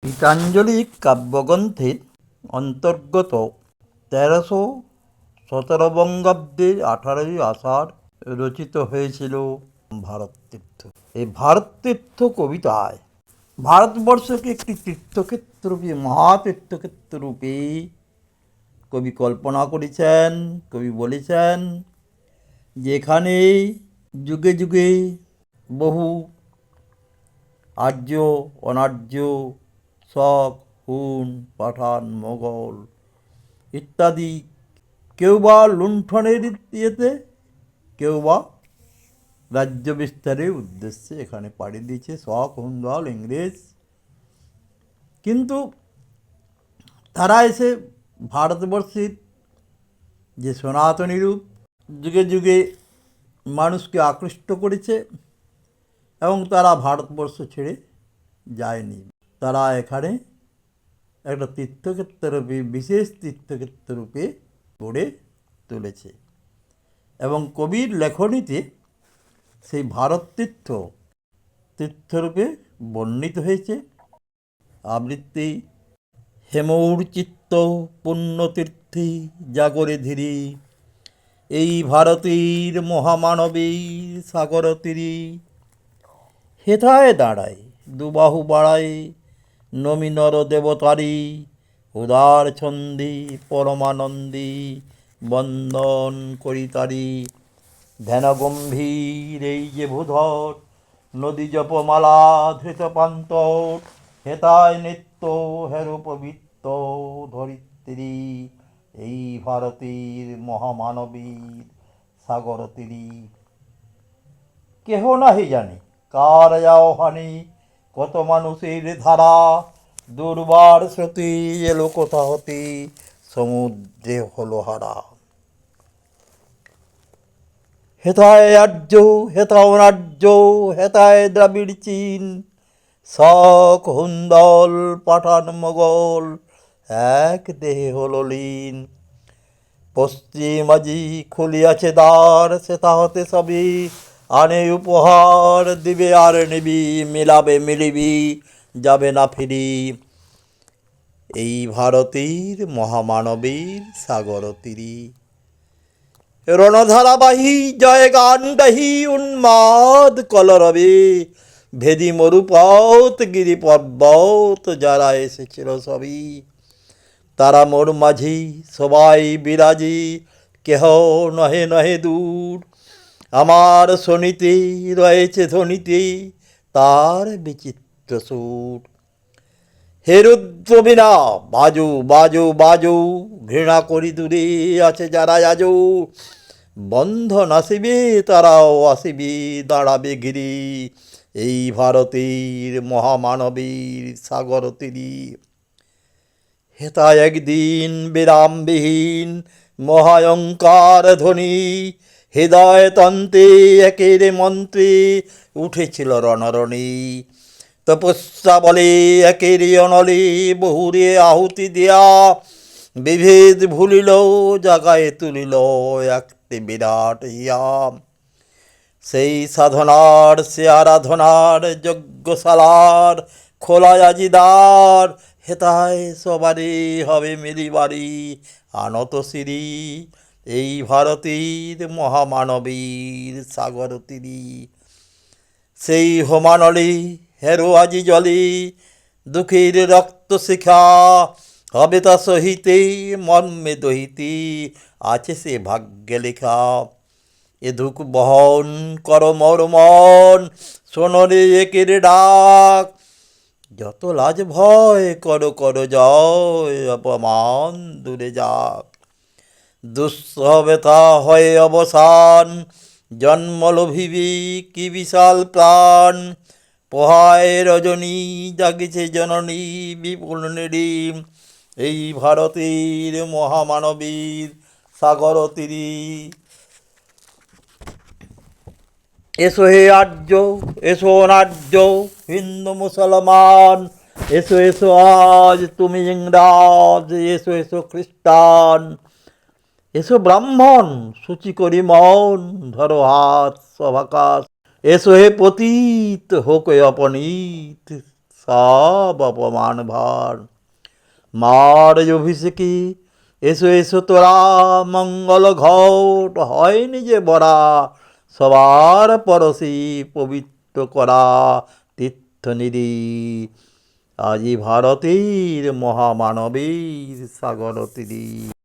গীতাঞ্জলি কাব্যগ্রন্থের অন্তর্গত 1317 বঙ্গাব্দে 18ই আষাঢ় রচিত হয়েছিল ভারততীর্থ। এই ভারততীর্থ কবিতায় ভারতবর্ষকে একটি তীর্থক্ষেত্ররূপে মহাতীর্থক্ষেত্ররূপে কবি কল্পনা করেছেন। কবি বলেছেন যেখানে যুগে যুগে বহু আর্য অনার্য শক হুন পাঠান মোগল ইত্যাদি কেউ বা লুণ্ঠনের ইয়েতে কেউ বা রাজ্য বিস্তারের উদ্দেশ্যে এখানে পাড়ি দিয়েছে শক হুন দল ইংরেজ। কিন্তু তারা এসে ভারতবর্ষের যে সনাতনী রূপ যুগে যুগে মানুষকে আকৃষ্ট করেছে এবং তারা ভারতবর্ষ ছেড়ে যায়নি। তারা এখানে একটা তীর্থক্ষেত্ররূপে বিশেষ তীর্থক্ষেত্ররূপে গড়ে তুলেছে এবং কবির লেখনীতে সেই ভারত তীর্থরূপে বর্ণিত হয়েছে। আবৃত্তি হেমৌর চিত্ত পুণ্যতীর্থে জাগরে ধীরে এই ভারতের মহামানবীর সাগর তীরে হেথায় দাঁড়ায় দুবাহু বাড়ায় নমিনর দেবতারি উদার ছন্দে পরমানন্দে বন্দন করি তারি ধ্যান গম্ভীর এই যে ভূধর নদী জপমালা ধৃত পান্তর হেতায় নিত্য হেরো পবিত্র ধরিত্রী এই ভারতের মহামানবীর সাগর তীরে কেহ নাহি জানে কার আহ্বানে কত মানুষের ধারা দুর্বার স্রোতে এলো কোথা হতে সমুদ্রে হলো হারা। হেথায় আর্য হেথা অনার্য হেথায় দ্রাবিড় চীন শক হুন্দল পাঠান মোগল এক দেহে হলো লীন। পশ্চিম আজি খুলিয়াছে দ্বার সেথা হতে সবই আনে উপহার দিবে আর নিবি মিলাবে মিলিবি যাবে না ফিরি এই ভারতের মহামানবীর সাগর তীরে রণধারাবাহী জয় গান গাহি উন্মাদ কলরবে ভেদি মরুপথ গিরি পর্বত যারা এসেছিল সবই তারা মোর মাঝি সবাই বিরাজি কেহ নহে নহে দূর আমার শনিতে রয়েছে ধ্বনিতে তার বিচিত্র সুর। হে রুদ্রবীণা বাজু বাজু বাজু ঘৃণা করি দূরে আছে যারা আজো বন্ধন আসিবে তারাও আসিবে দাঁড়াবে গিরি এই ভারতের মহামানবীর সাগর তীরে হেতা একদিন বিরামবিহীন মহায়ঙ্কার ধ্বনি হৃদয় তন্তে একের মন্ত্রে উঠেছিল রণরণী তপস্যা বলে একের অনলে বহুরে আহুতি দিয়া বিভেদ ভুলিল জাগায় তুলিল একটি বিরাট ইয়া সেই সাধনার সে আরাধনার যজ্ঞশালার খোলায় আজি দ্বার হেতায় সবারই হবে মিলিবাড়ি আনত সিরি এই ভারতের মহামানবীর সাগর তীরে সেই হোমানলে হেরো আজি জলে দুঃখের রক্ত শিখা হবে তা সহিতে মর্মে দহিতে আছে সে ভাগ্যে লেখা এ দুঃখ বহন কর মর মন শোনরে একের ডাক যত লাজ ভয় করো করো জয় অপমান দূরে যাক দুঃসহবেতা হয় অবসান জন্মলোভিবি কি বিশাল প্রাণ পোহায় রজনী জাগিছে জননী বিপুল নিড়িম এই ভারতের মহামানবীর সাগর তীরে এসো হে আর্য এসো অনার্য হিন্দু মুসলমান এসো এসো আজ তুমি ইংরাজ এসো এসো খ্রিস্টান এসো ব্রাহ্মণ সূচি করি মন ধরো হাত সভাকাশ এসো হে পতিত হোক অপনীত সব অপমান ভার। মার অভিষেকী এসো এসো তোরা, মঙ্গল ঘট হয় নিজে বরা, সবার পরশি পবিত্র করা তীর্থনিধি। আজি ভারতীর মহামানবীর সাগর তীরে।